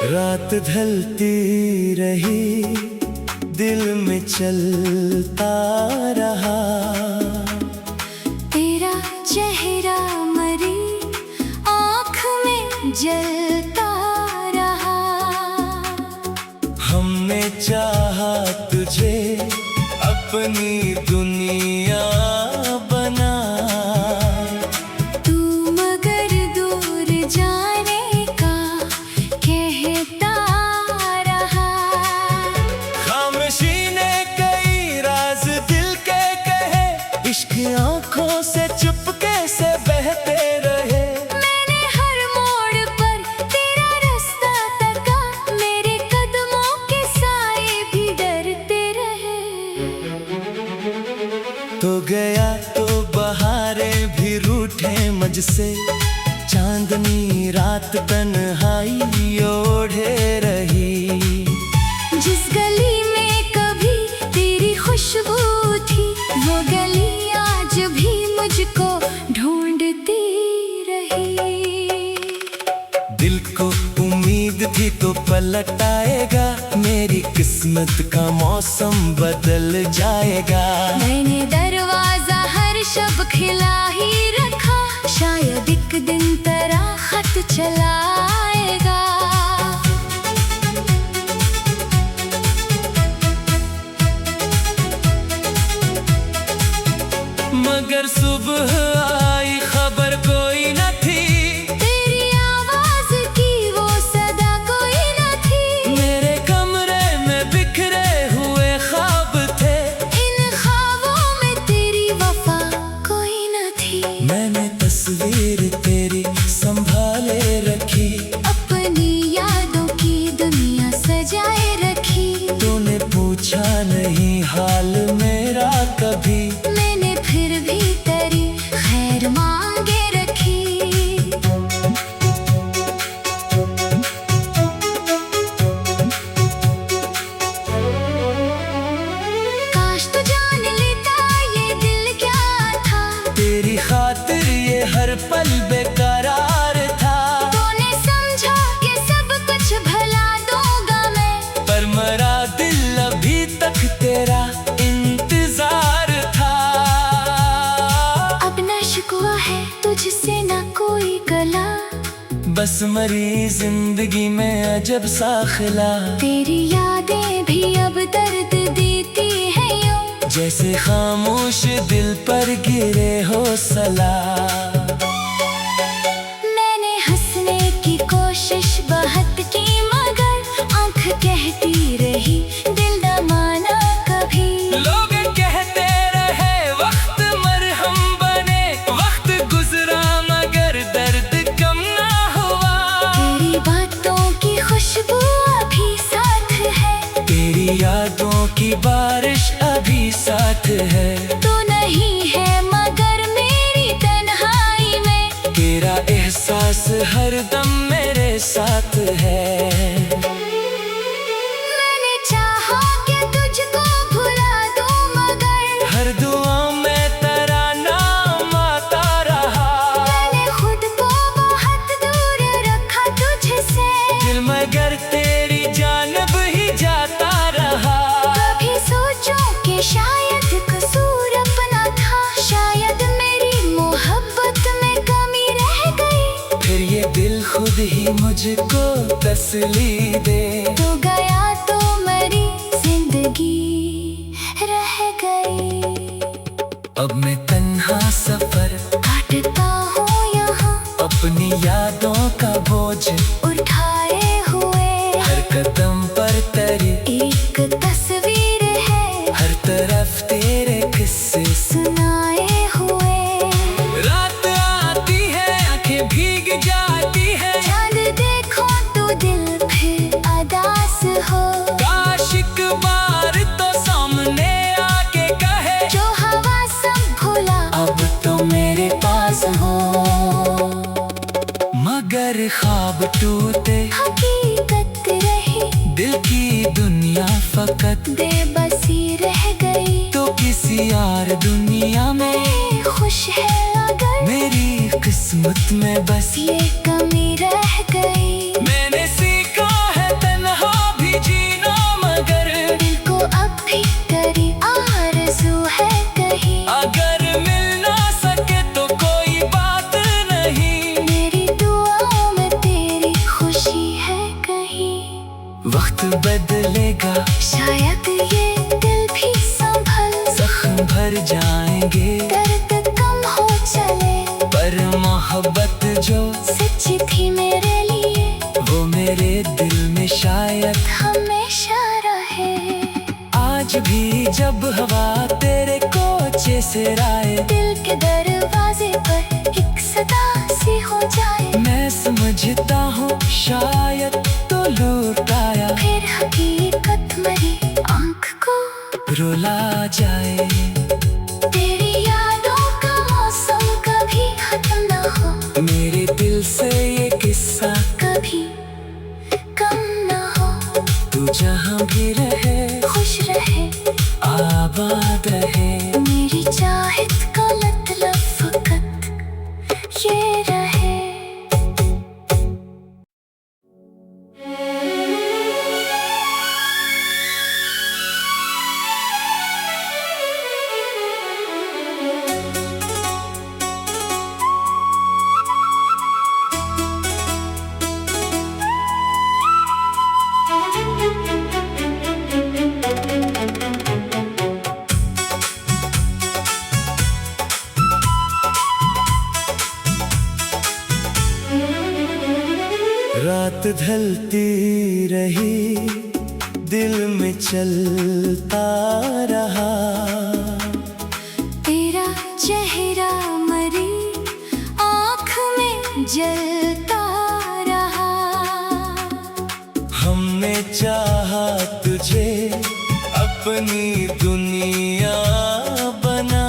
रात ढलती रही, दिल में चलता रहा तेरा चेहरा मरी आँख में जलता रहा। हमने चाहा तुझे अपनी दुनिया बना, तू मगर दूर जाने का कहता रहा। खामोशी ने कई राज दिल के कहे, इश्क आंखों से चुपके से बहते रहे। मैंने हर मोड़ पर तेरा रास्ता तका, मेरे कदमों के साए भी डरते रहे। तो गया तो बहारें भी रूठे मुझसे, चांदनी रात तन्हाई ओढ़े रही। जिस गली में कभी तेरी खुशबू थी, वो गली आज भी मुझको ढूंढती रही। दिल को उम्मीद थी तो पलट आएगा, मेरी किस्मत का मौसम बदल जाएगा। मैंने दरवाजा हर शब खिला ही रखा, शायद एक दिन तेरा खत चला आएगा। मगर सुबह आई खबर कोई न थी, तेरी आवाज की वो सदा कोई न थी। मेरे कमरे में बिखरे हुए ख्वाब थे, इन ख्वाबों में तेरी वफा कोई न थी। मैंने तस्वीर तेरी संभाले रखी, अपनी यादों की दुनिया सजाए रखी। तूने पूछा नहीं हाल मेरा कभी, मैंने फिर भी तेरी खैर मांगे रखी। काश तू जान लेता ये दिल क्या था, तेरी खातिर ये हर पल बेकरार था। तूने समझा कि सब कुछ भला दूंगा मैं, पर मरा दिल अभी तक तेरा इंतजार था। अब न शिकवा है तुझसे न कोई गला, बस मरी जिंदगी में अजब सा खिला। तेरी यादें भी अब दर्द देती है यूं, जैसे खामोश दिल पर गिरे हो सला। मैंने हंसने की कोशिश बहुत की, मगर आंख कहती रही दिल न माना कभी। लोग कहते रहे वक्त मरहम बने, वक्त गुजरा मगर दर्द कम ना हुआ। तेरी बातों की खुशबू अभी साथ है, तेरी यादों की बारिश अभी साथ है। तू नहीं है मगर मेरी तन्हाई में, तेरा एहसास हर दम मेरे साथ है। मैंने चाहा कि तुझको भुला दूं, मगर हर दुआ में तेरा नाम आता रहा। मैंने खुद को बहुत दूर रखा तुझसे, दिल मगर तेरी जानब ही जाता रहा। कभी सोचूं कि शायद कसूर अपना था, शायद मेरी मोहब्बत में कमी रह गई। फिर ये दिल खुद ही मुझको तसली दे, तू गया तो मरी जिंदगी रह गई। अब मैं तन्हा सफर काटता हूँ यहाँ अपनी यादों का बोझ उठाए हुए, हर कदम पर तेरी एक तस्वीर है हर तरफ तेरे किस्से। सुनाए हुए। रात आती है आंखें भीग जाती है, चांद देखो तो दिल फिर अदास हो, काश एक बार तो सामने आके कहे, जो हवा सब भुला अब तो मेरे पास हो। मगर ख्वाब टूट वक्त बदलेगा, शायद ये दिल भी संभल, जख्म भर जाएंगे, दर्द कम हो चले, पर मोहब्बत जो सच्ची थी मेरे लिए, वो मेरे दिल में शायद हमेशा रहे। आज भी जब हवा तेरे कोचे से राय, दिल के दरवाजे पर एक सदा सी हो जाए, मैं समझता हूँ शायद तो लौटाया, फिर हकीकत मरी आँख को रुला जाए। तेरी यादों का मौसम कभी खत्म ना हो, मेरे दिल से ये किस्सा कभी कम ना हो। तू जहाँ भी रहे, खुश रहे, आबाद रहे, मेरी चाहत का मतलब फकत ये रहे। रात ढलती रही, दिल में चलता रहा, तेरा चेहरा मरी आँख में जलता रहा। हमने चाहा तुझे अपनी दुनिया बना,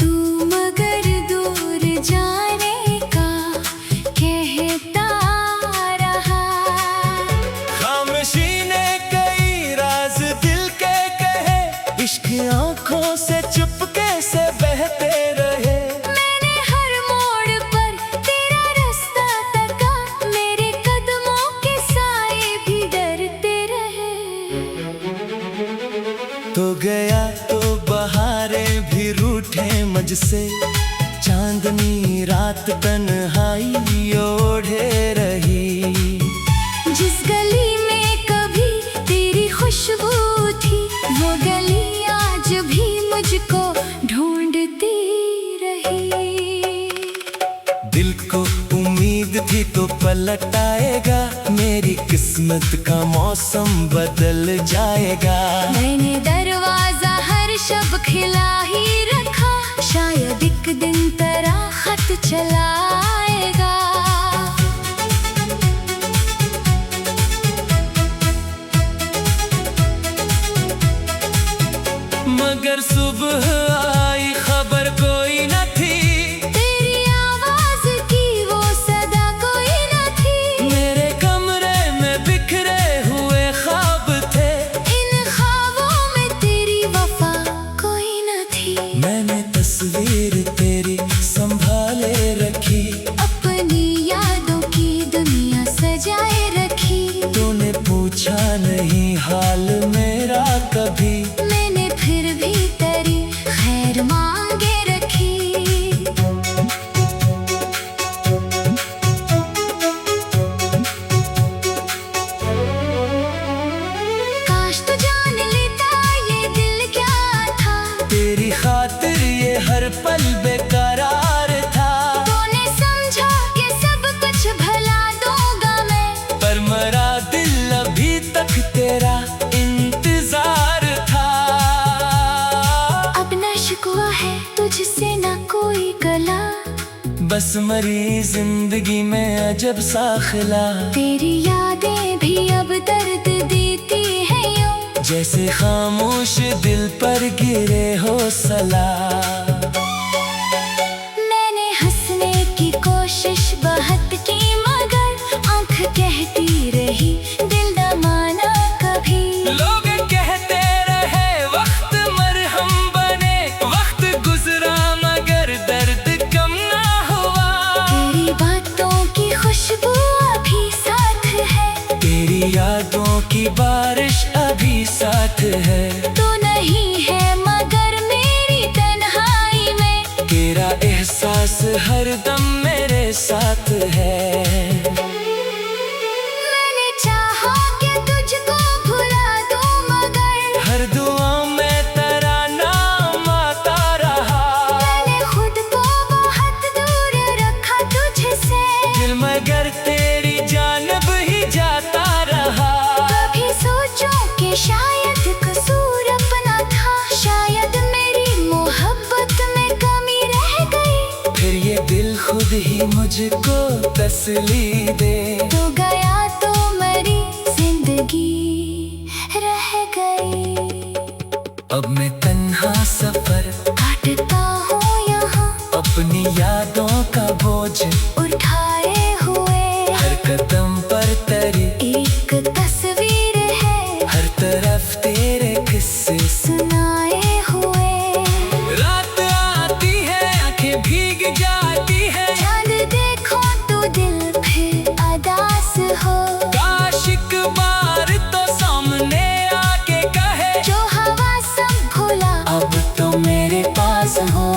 तू मगर दूर जाने का कहता रहा। खामोशी ने कई राज दिल के कहे, इश्क आंखों से चुपके से बहते रहे। मैंने हर मोड़ पर तेरा रास्ता तका, मेरे कदमों के साए भी डरते रहे। तो गया तो बहारें भी रूठे मुझसे, चांदनी रात तन्हाई ओढ़े रही। जिस गली में कभी तेरी खुशबू थी, वो गली आज भी मुझको ढूंढती रही। दिल को उम्मीद थी तो पलट आएगा, मेरी किस्मत का मौसम बदल जाएगा। मैंने दरवाजा हर शब खिला ही रखा, शायद एक दिन तेरा खत चला आएगा। मगर सुबह आई खबर कोई न थी, तेरी आवाज की वो सदा कोई न थी। मेरे कमरे में बिखरे हुए ख्वाब थे, इन ख्वाबों में तेरी वफा कोई न थी। मैंने तस्वीर तेरी संभाले रखी, अपनी यादों की दुनिया सजाए रखी। तूने पूछा नहीं हाल मेरा कभी, मैंने फिर भी तेरी खैर मांगे रखी। काश तू जान लेता ये दिल क्या था, तेरी खातिर ये हर पल बेकरार था। तूने समझा कि सब कुछ भला दूंगा मैं, पर मरा दिल अभी तक तेरा इंतजार था। अब न शिकवा है तुझसे न कोई गला, बस मरी जिंदगी में अजब सा खिला। तेरी यादें भी अब दर्द देती है यूं, जैसे खामोश दिल पर गिरे हो सला। मैंने हंसने की कोशिश बहुत की, मगर आंख कहती रही दिल न माना कभी। लोग कहते रहे वक्त मरहम बने, वक्त गुजरा मगर दर्द कम ना हुआ। तेरी बातों की खुशबू अभी साथ है, तेरी यादों की बारिश अभी साथ है। तू नहीं है मगर मेरी तन्हाई में, तेरा एहसास हर दम मेरे साथ है। मैंने चाहा मुझको तसल्ली दे। तू गया तो मेरी जिंदगी रह गई। अब मैं तन्हा सफर काटता हूँ यहाँ अपनी यादों का बोझ उठाए हुए। हर कदम पर तेरी एक तस्वीर है हर तरफ तेरे किस्से सुनाए हुए। रात आती है आंखें भीग जाती है। चांद देखो तो दिल फिर अदास हो। काश एक बार तो सामने आके कहे जो हवा सब भूला अब तो मेरे पास हो।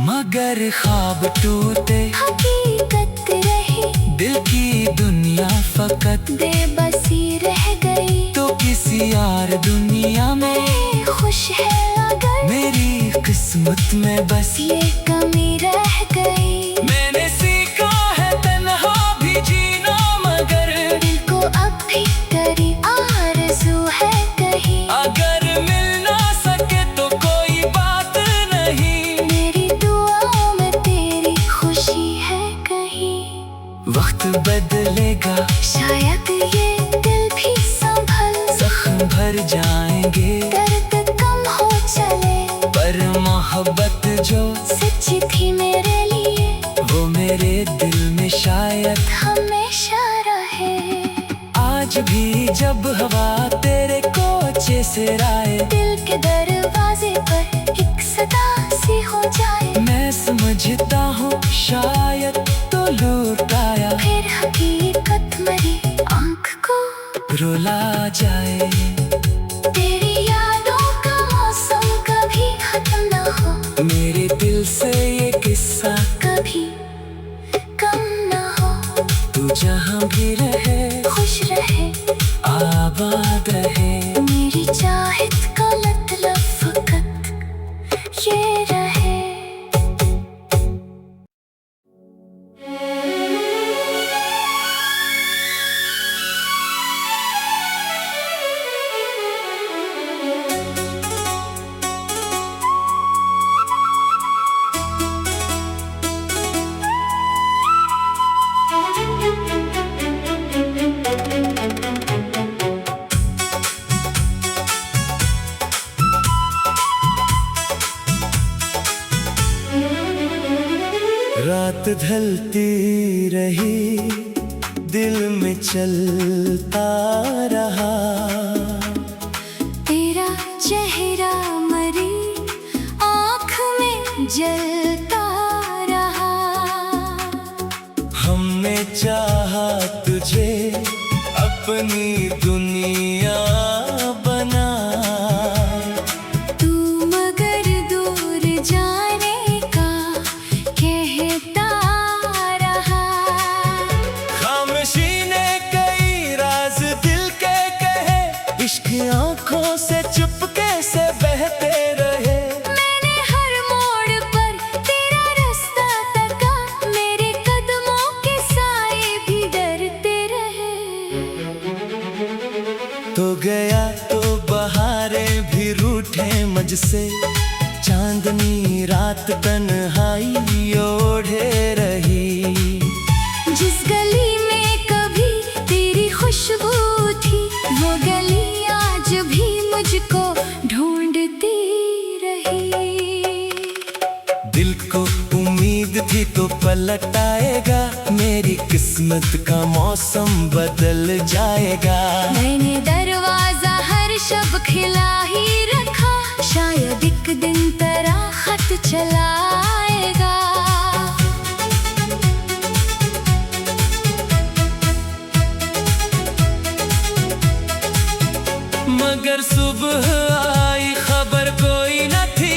मगर ख्वाब टूटे हकीकत रही दिल की दुनिया फकत बेबसी रह गई। तो किसी यार दुनिया में खुश है अगर मेरी किस्मत में बस ये कमी रह गई। मैंने सीखा है तन्हा भी जीना मगर दिल को अब भी तेरी आरज़ू है कहीं। अगर मिल ना सके तो कोई बात नहीं। मेरी दुआओं में तेरी खुशी है कहीं। वक्त बदलेगा शायद ये दिल भी संभल जख्म भर जाएंगे दर्द कम हो चले। पर मोहब्बत जो सच्ची थी मेरे लिए वो मेरे दिल में शायद हमेशा रहे। आज भी जब हवा तेरे कोचे से राय दिल के दरवाजे पर एक सदा सी हो जाए। मैं समझता हूँ शायद तो लौट आया फिर हकीकत मेरी आँख को रुला जाए। तेरी यादों का मौसम कभी खत्म न हो। मेरे दिल से ये किस्सा कभी कम न हो। तू जहाँ भी रहे खुश रहे आबाद रहे। मेरी चाहत का मतलब फकत ये रहे। रात ढलती रही दिल में चलता रहा। तेरा चेहरा मरी आँख में जलता रहा। हमने चाहा तुझे अपनी दुनिया बना। तू मगर दूर जाने का कहता रहा। खामोशी ने कई राज दिल के कहे इश्क आंखों से चुपके से बहते रहे। मैंने हर मोड़ पर तेरा रास्ता तका। मेरे कदमों के साए भी डरते रहे। तो गया तो बहारें भी रूठे मुझसे। चांदनी रात तन्हाई ओढ़े रही। जिस गली में कभी तेरी खुशबू थी वो गली आज भी मुझको ढूंढती रही। दिल को उम्मीद थी तो पलट आएगा। मेरी किस्मत का मौसम बदल जाएगा। मैंने दरवाजा हर शब खिला ही रखा। शायद एक दिन तेरा खत चला आएगा। मगर सुबह आई खबर कोई न थी।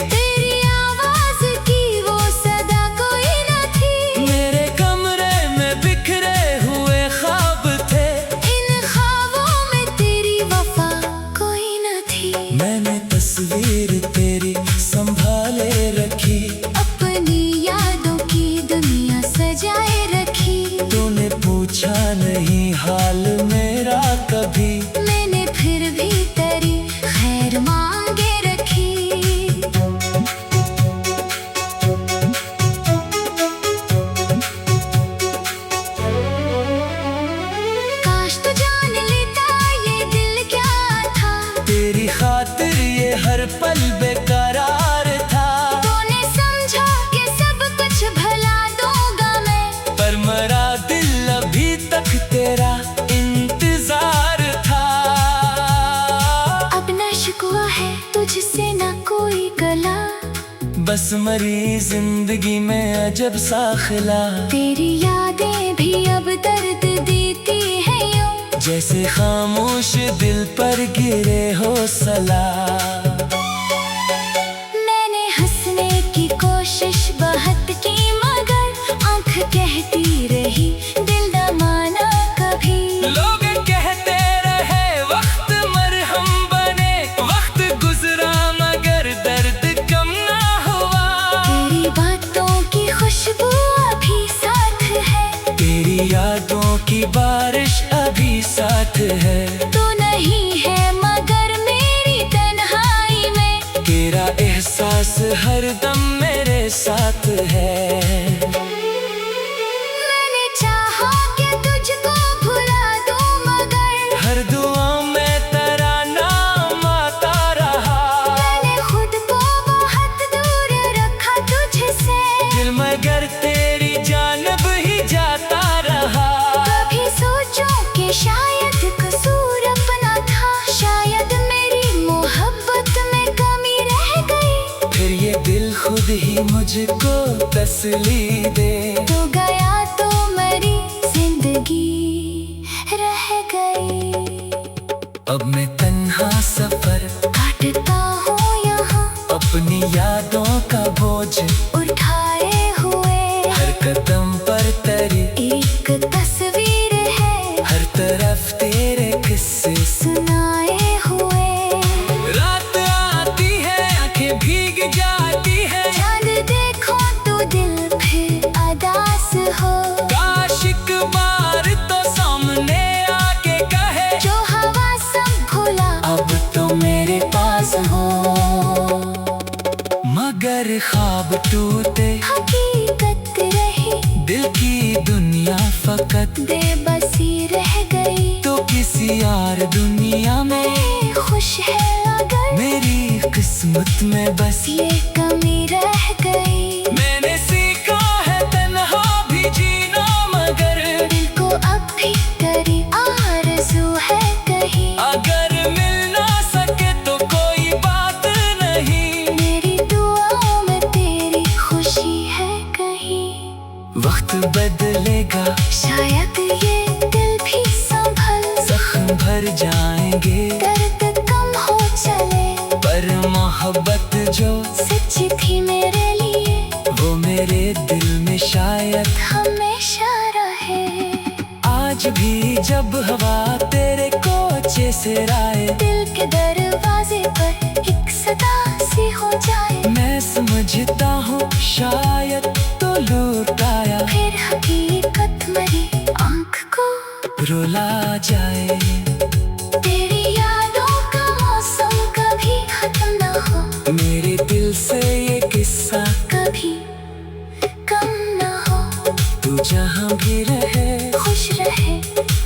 तेरी आवाज की वो सदा कोई न थी। मेरे कमरे में बिखरे हुए ख्वाब थे। इन ख्वाबों में तेरी वफा कोई न थी। मैंने तस्वीर तेरी संभाले रखी। अपनी यादों की दुनिया सजाए रखी। तूने पूछा नहीं हाल मेरा कभी। मैंने फिर भी बस मरी जिंदगी में अजब सा खिला। तेरी यादें भी अब दर्द देती है यूं, जैसे खामोश दिल पर गिरे हो सला। मैंने हंसने की कोशिश बहुत की मगर आंख कहती रही दिल न माना कभी। लोग कहते रहे वक्त मरहम बने, वक्त गुजरा मगर दर्द कम ना हुआ। तेरी बातों की खुशबू अभी साथ है, तेरी यादों की बारिश अभी साथ है। तू नहीं है मगर मेरी तन्हाई में, तेरा एहसास हरदम मेरे साथ है। मैंने चाहा कि तुझको भुला दूं मगर हर दुआ में तेरा नाम आता रहा। मैंने खुद को बहुत दूर रखा तुझसे, दिल मगर तेरी जानब ही जाता रहा। कभी सोचूं कि शायद कसूर अपना था, शायद मेरी मोहब्बत में कमी रह गई। फिर ये दिल खुद ही मुझको तसली दे। तू गया तो मेरी जिंदगी रह गई। अब मैं तन्हा सफर काटता हूँ यहाँ अपनी यादों का बोझ उठाए हुए, हर कदम पर तेरी एक तस्वीर है हर तरफ तेरे किस्से। सुनाए हुए। रात आती है आंखें भीग जाती है, चांद देखो तो दिल फिर अदास हो, काश एक बार तो सामने आके कहे जो हवा सब भुला अब तो मेरे पास हो। मगर ख्वाब टूटे हकीकत रही, दिल की दुनिया फकत बेबसी रह गई। तो किसी और दुनिया में मैं खुश है अगर मेरी किस्मत में बस ये कमी रह गई। मैंने सीखा है तन्हा भी जीना मगर दिल को अब भी तेरी आरज़ू है कहीं, अगर मिल ना सके तो कोई बात नहीं। मेरी दुआओं में तेरी खुशी है कहीं। वक्त बदलेगा शायद ये दिल भी संभल, जख्म भर जाएंगे दर्द कम हो चले, पर मोहब्बत जो सच्ची थी मेरे लिए वो मेरे दिल में शायद हमेशा रहे। आज भी जब हवा तेरे कोचे से राय, दिल के दरवाजे पर एक सदा सी हो जाए, मैं समझता हूँ शायद तो लौट आया, फिर हकीकत मेरी आँख को रुला जाए। तेरी यादों का मौसम कभी खत्म न हो, मेरे दिल से ये किस्सा कभी कम न हो। तू जहाँ भी रहे खुश रहे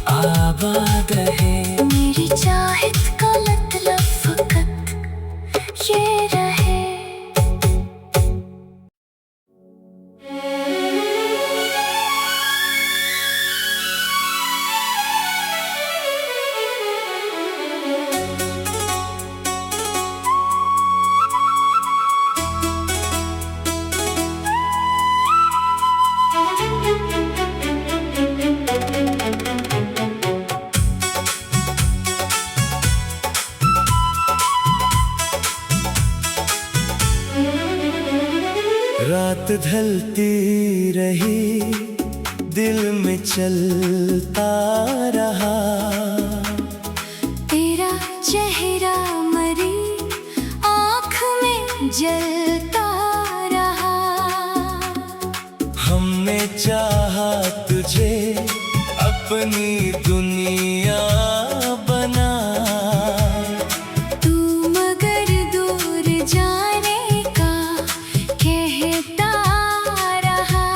आबाद रहे, मेरी चाहत का मतलब फकत ये रहे। रात ढलती रही दिल में चलता रहा, तेरा चेहरा मरी आँख में जलता रहा। हमने चाहा तुझे अपनी दुनिया बना, तू मगर दूर जाने का कहता रहा।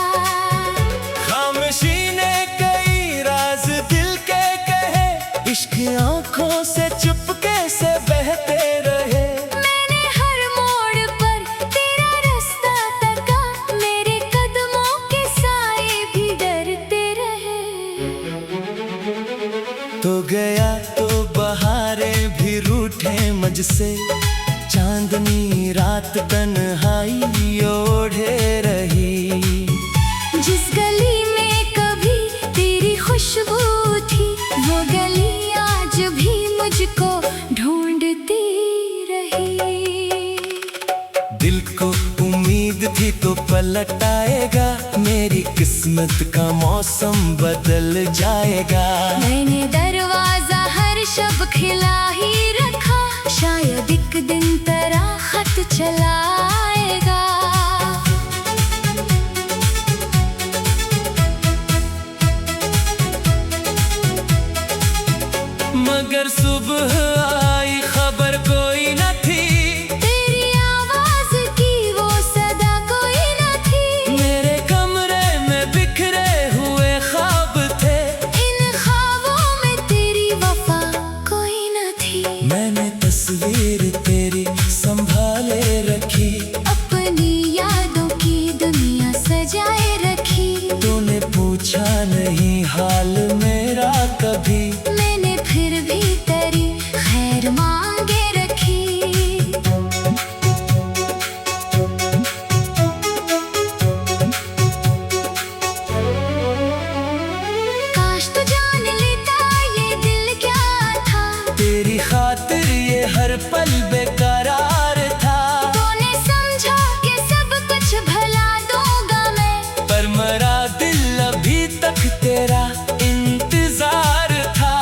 खामोशी ने कई राज दिल के कहे, इश्क आंखों से चुपके से बहते रहे। मैंने हर मोड़ पर तेरा रास्ता तका, मेरे कदमों के साए भी डरते रहे। तो गया तो बहारें भी रूठे मुझसे, चांदनी रात तन्हाई ओढ़े रही। जिस गली में कभी तेरी खुशबू थी, वो गली आज भी मुझको ढूंढती रही। दिल को उम्मीद थी तो पलट आएगा, मेरी किस्मत का मौसम बदल जाएगा। मैंने दरवाजा हर शब खिला ही रखा, शायद एक दिन तेरा खत चला आएगा। मगर सुबह आई खबर कोई न थी, तेरी आवाज की वो सदा कोई न थी। मेरे कमरे में बिखरे हुए ख्वाब थे, इन ख्वाबों में तेरी वफा कोई न थी। मैंने तस्वीर तेरी संभाले रखी, अपनी यादों की दुनिया सजाए रखी। तूने पूछा नहीं हाल मेरा कभी, मैंने फिर भी तेरी खैर मांगे रखी। काश तू जान लेता ये दिल क्या था, तेरी खातिर ये हर पल बेकरार था। तूने समझा कि सब कुछ भला दूंगा मैं, पर मरा दिल अभी तक तेरा इंतजार था।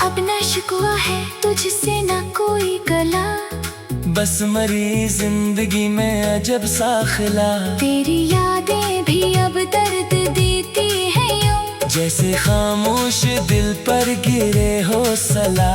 अब न शिकवा है तुझसे न कोई गला, बस मरी जिंदगी में अजब सा खिला। तेरी यादें भी अब दर्द देती है यूं, जैसे खामोश दिल पर गिरे हो सला।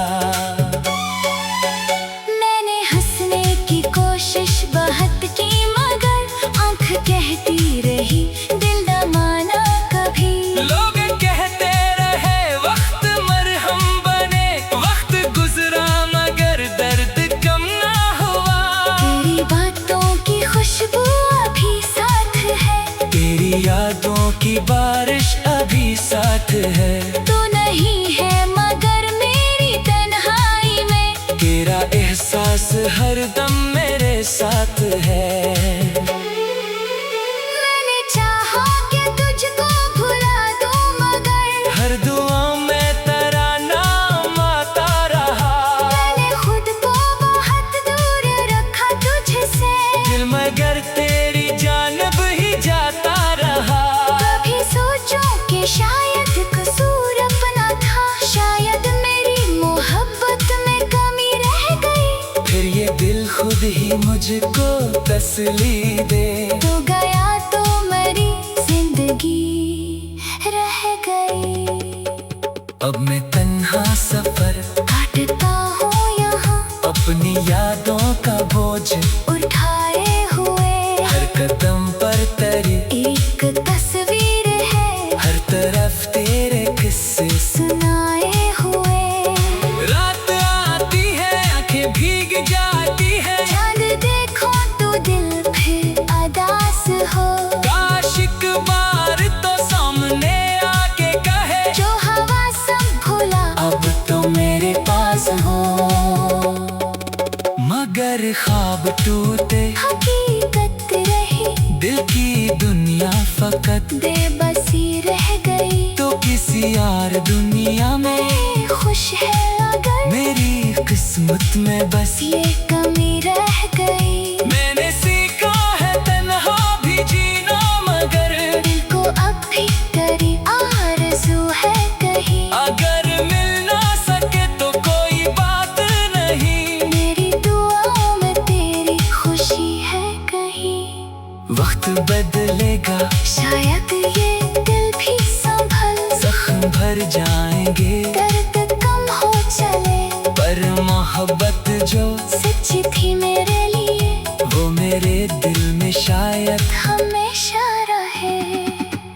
मैंने हंसने की कोशिश बहुत की, मगर आंख कहती रही दिल न माना कभी। लोग कहते रहे वक्त मरहम बने, वक्त गुजरा मगर दर्द कम ना हुआ। तेरी बातों की खुशबू अभी साथ है, तेरी यादों की बारिश अभी साथ है। तू नहीं है मगर मेरी तन्हाई में, तेरा एहसास हरदम मेरे साथ है। मैंने चाहा कि तुझको भुला दूं, मगर हर दुआ में तेरा नाम आता रहा। मैंने खुद को बहुत दूर रखा तुझसे, दिल मगर तेरी जानब ही जाता रहा। कभी सोचूं कि शायद कसूर अपना था, शायद मेरी मोहब्बत में कमी रह गई। फिर ये दिल खुद ही मुझको तसली दे, तू गया तो मेरी जिंदगी रह गई। अब मैं तन्हा सफर काटता हूँ यहाँ अपनी यादों का बोझ उठाए हुए, हर कदम पर तेरी एक तस्वीर है हर तरफ तेरे किस्से। सुनाए हुए। रात आती है आंखें भीग जाती है, चांद देखो तो दिल फिर अदास हो, काश एक बार तो सामने आके कहे जो हवा सब भुला अब तो मेरे पास हो। मगर ख्वाब टूटे हकीकत रही, दिल की दुनिया फकत बेबसी रह गई। तो किसी यार दुनिया में मैं खुश है अगर मेरी किस्मत में बस ये कमी रह गई। मैंने सीखा है तन्हा भी जीना, मगर दिल को अब भी तेरी आरज़ू है कहीं, अगर मिल ना सके तो कोई बात नहीं। मेरी दुआओं में तेरी खुशी है कहीं। वक्त बदलेगा शायद ये दिल भी संभल, जख्म भर जाएंगे दर्द कम हो चले, पर मोहब्बत जो सच्ची थी मेरे लिए वो मेरे दिल में शायद हमेशा रहे।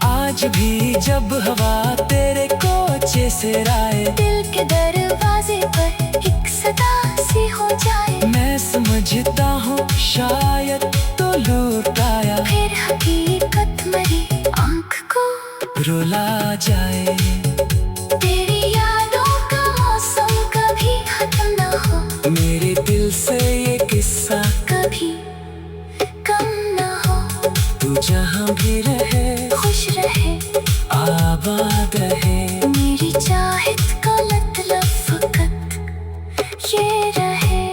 आज भी जब हवा तेरे कोचे से राय, दिल के दरवाजे पर एक सदा सी हो जाए, मैं समझता हूँ शायद तो लौट आया, फिर हकीकत मरी आँख को रुला जाए। तेरी यादों का मौसम कभी खत्म न हो, मेरे दिल से ये किस्सा कभी कम ना हो। तू जहाँ भी रहे खुश रहे, आबाद रहे। मेरी चाहत का मतलब फकत ये रहे।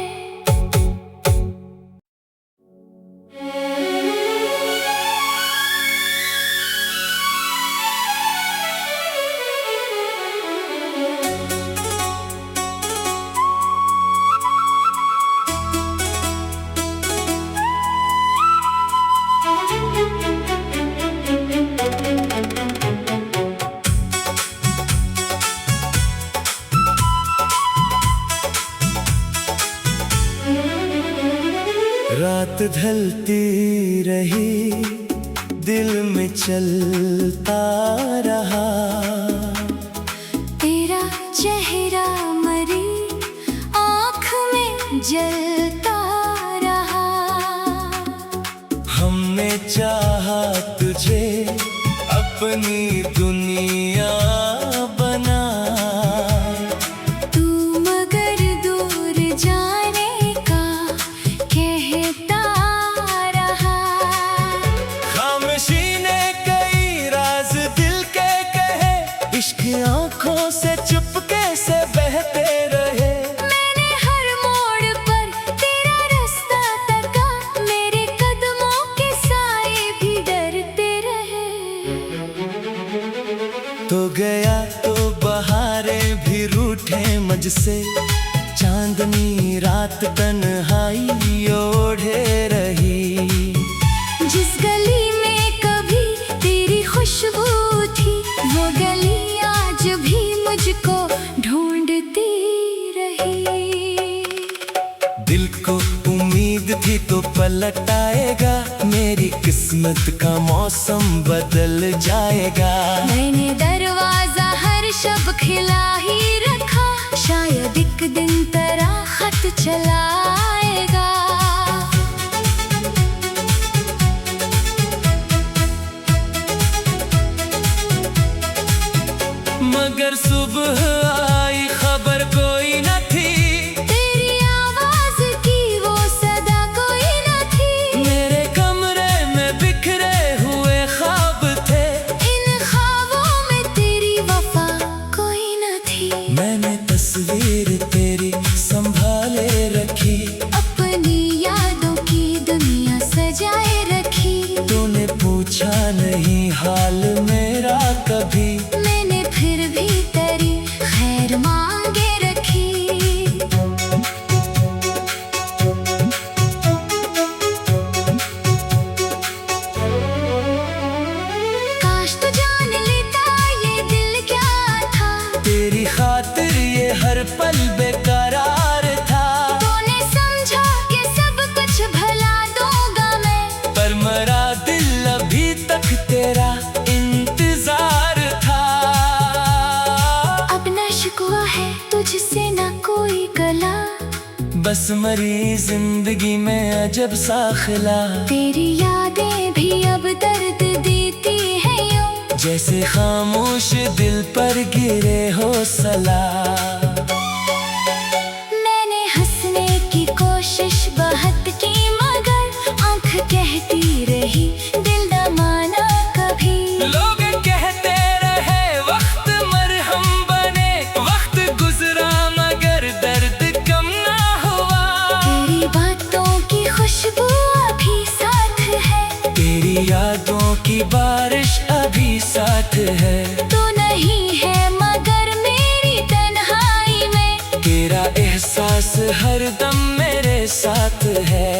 रात ढलती रही, दिल में चलता रहा। तेरा चेहरा मरी आँख में जलता रहा। हमने चाहा तुझे अपनी दुनिया बना। तू मगर दूर जाने का कहता रहा। खामोशी ने कई राज दिल के कहे, इश्क आंखों से चुपके से बहते रहे। मैंने हर मोड़ पर तेरा रास्ता तका, मेरे कदमों के साए भी डरते रहे। तो गया तो बहारें भी रूठे मुझसे, चांदनी रात तन्हाई ओढ़े रही। जिस गली में कभी तेरी खुशबू थी, वो गली आज भी मुझको ढूंढती रही। दिल को उम्मीद थी तो पलट आएगा, मेरी किस्मत का मौसम बदल जाएगा। मैंने दरवाजा हर शब खिला ही रखा, शायद एक दिन तेरा खत चला आएगा। मगर सुबह आई खबर कोई न थी, तेरी आवाज की वो सदा कोई न थी। मेरे कमरे में बिखरे हुए ख्वाब थे, इन ख्वाबों में तेरी वफा कोई न थी। मैंने तस्वीर तेरी संभाले रखी, अपनी यादों की दुनिया सजाए रखी। तूने पूछा नहीं हाल मेरा कभी, मैंने फिर भी तेरी खैर मांगे रखी। काश तू जान लेता ये दिल क्या था, तेरी खातिर ये हर पल बेकरार था। तूने समझा कि सब कुछ भला दूंगा मैं, पर मरा दिल अभी तक तेरा इंतजार था। अब न शिकवा है तुझसे न कोई गला, बस मरी जिंदगी में अजब सा खिला। तेरी यादें भी अब दर्द देती है यूं, जैसे खामोश दिल पर गिरे हो सला। मैंने हंसने की कोशिश बहुत की, मगर आंख कहती रही दिल न माना कभी। लोग कहते रहे वक्त मरहम बने, वक्त गुजरा मगर दर्द कम ना हुआ। तेरी बातों की खुशबू अभी साथ है, तेरी यादों की बारिश अभी साथ है। तू नहीं है मगर मेरी तन्हाई में, तेरा एहसास हर दम मेरे साथ है।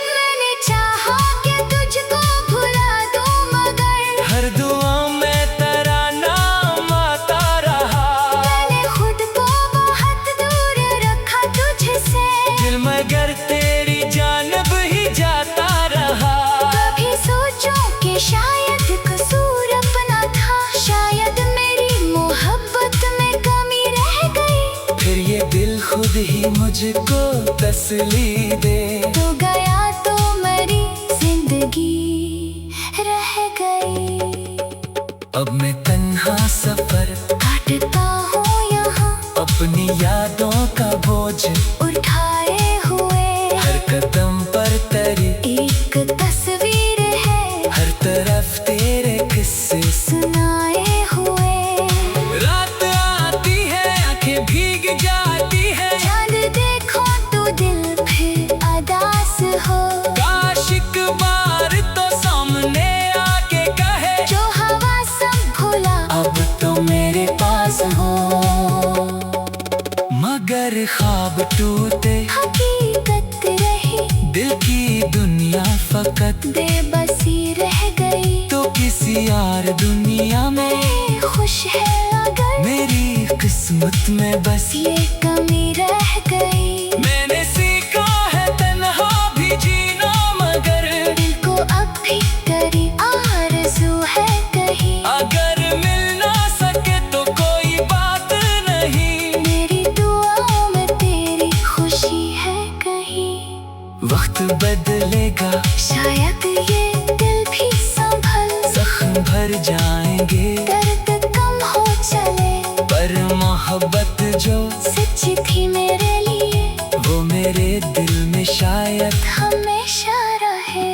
मैंने चाहा कि तुझको भुला दूं, मगर हर दुआ में तेरा नाम आता रहा। मैंने खुद को बहुत दूर रखा तुझसे, दिल मगर तेरी जानब ही जाता रहा। कभी सोचूं कि शायद कसूर अपना था, शायद मेरी मोहब्बत में कमी रह गई। फिर ये दिल खुद ही मुझको तसली दे। तो गया तो मरी जिंदगी रह गई। अब मैं तन्हा सफर काटता हूँ यहाँ अपने अपनी यादों का बोझ उठाए हुए हर कदम पर तेरी एक तस्वीर है, हर तरफ तेरे किस्से सुनाए हुए। रात आती है आंखें भीग जाती है, चांद देखो तो दिल फिर अदास हो। काश एक बार तो सामने आके कहे जो हवा सब भुला अब तो मेरे पास हो। मगर ख्वाब टूटे हकीकत रही, दिल की दुनिया फकत बेबसी रह गई। तो किसी यार दुनिया में खुश है अगर मेरी किस्मत में बस ये कमी रह गई। मैंने सीखा है तन्हा भी जीना, मगर दिल को अब भी तेरी आरज़ू है कहीं। अगर मिल ना सके तो कोई बात नहीं, मेरी दुआओं में तेरी खुशी है कहीं। वक्त बदलेगा शायद ये दिल भी संभल, जख्म भर जाएंगे दर्द कम हो चले। पर मोहब्बत जो सच्ची थी मेरे लिए वो मेरे दिल में शायद हमेशा रहे।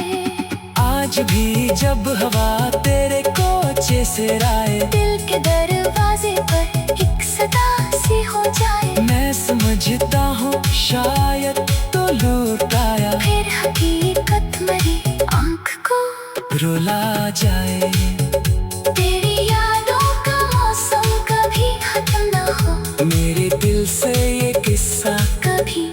आज भी जब हवा तेरे कोचे से राय, दिल के दरवाजे पर एक सदा सी हो जाए। मैं समझता हूँ शायद तो लौट आया, फिर हकीकत मरी आँख को रुला जाए। तेरी यादों का मौसम कभी खत्म ना हो, मेरे दिल से ये किस्सा कभी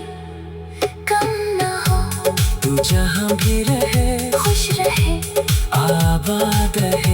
कम ना हो। तू जहाँ भी रहे खुश रहे आबाद रहे।